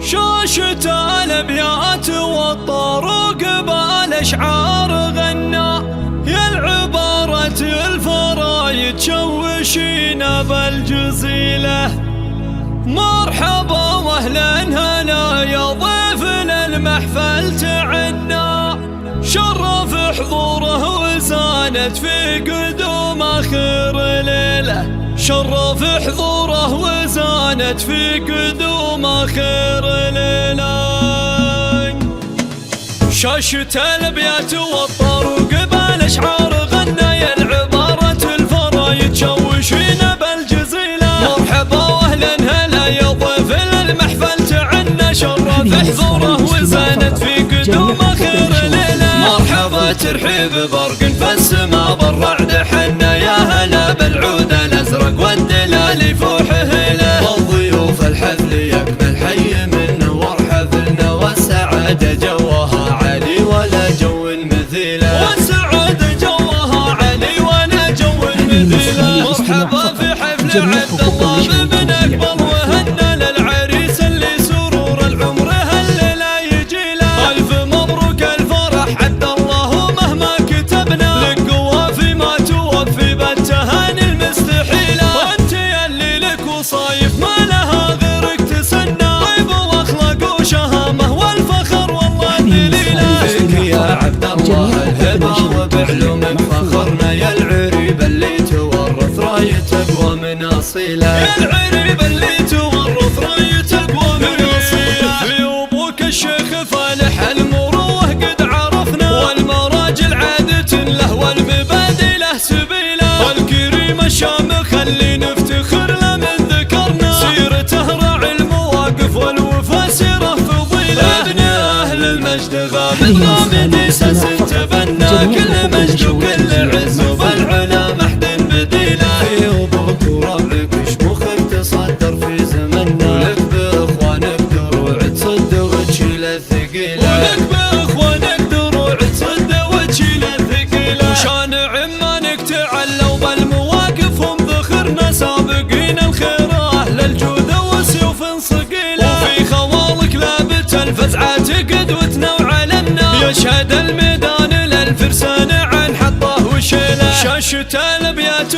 شاشة الابيات والطرق بالاشعار غنى، يا العبارة الفرايد شوشينا بالجزيلة. مرحبا واهلا هلا يا ضيفنا المحفل تعنا، شرف حضوره وزانت في قدوم اخر ليله، شرف حضوره وزانت في قدوم اخر ليله. شاشة الابيات والطرق بالاشعار غنى، يا العبارة الفرايد شوشينا بالجزيله. مرحبا واهلا هلا يا ضيفنا المحفل تعنا، شرف حضوره وزانت في قدوم اخر ليله. مرحبا ترحيب برق في السما بالرعد حنا، يا هلا بالعود الازرق والدلال يفوح هله. والضيوف الحفل يكمل حي من نور حفلنا، والسعاده جوها عالي ولا جو مثيله، والسعاده جوها عالي ولا جو مثيله. مرحبا في حفل عبد الله بن اقبل وهنا للعريس اللي سرور العمر هالليله يجيله. الف مبروك الفرح عبد الله مهما كتبنا، لك قوافي ما توفي بالتهاني المستحيله. وانت يلي لك وصايف ما لها غيرك تسنى، طيب واخلاق وشهامه والفخر والله دليله. فيك يا عبد الله الهبه وبعلومك فخرنا، يا العريب اللي تورث رايتك ومن اصيله، يا العريب اللي تورث رايتك ومن اصيله. في ابوك الشيخ فالح المروه قد عرفنا، والمراجل عادة له والمبادئ له سبيله. الكريم الشامخ اللي نفتخر له من ذكرنا، سيرته راعي المواقف والوفا سيره فضيله. ابن اهل المجد غامد غامد ساس تبنى، كل مجد وكل عز وبالعلا محد بديله. في ابوك وربك شموخك تصدر في زمننا، ولك باخوانك دروع تصد وتشيل الثقيله، ولك باخوانك دروع تصد وتشيل الثقيله. وشان عمانك تعلوا بالمواقف هم ذخرنا، سابقين الخير اهل الجود وسيوف صقيله. وفي خوالك لابت الفزعات قدوتنا وعلمنا، يشهد الميدان للفرسان عن حطه وشيله. شاشة الابيات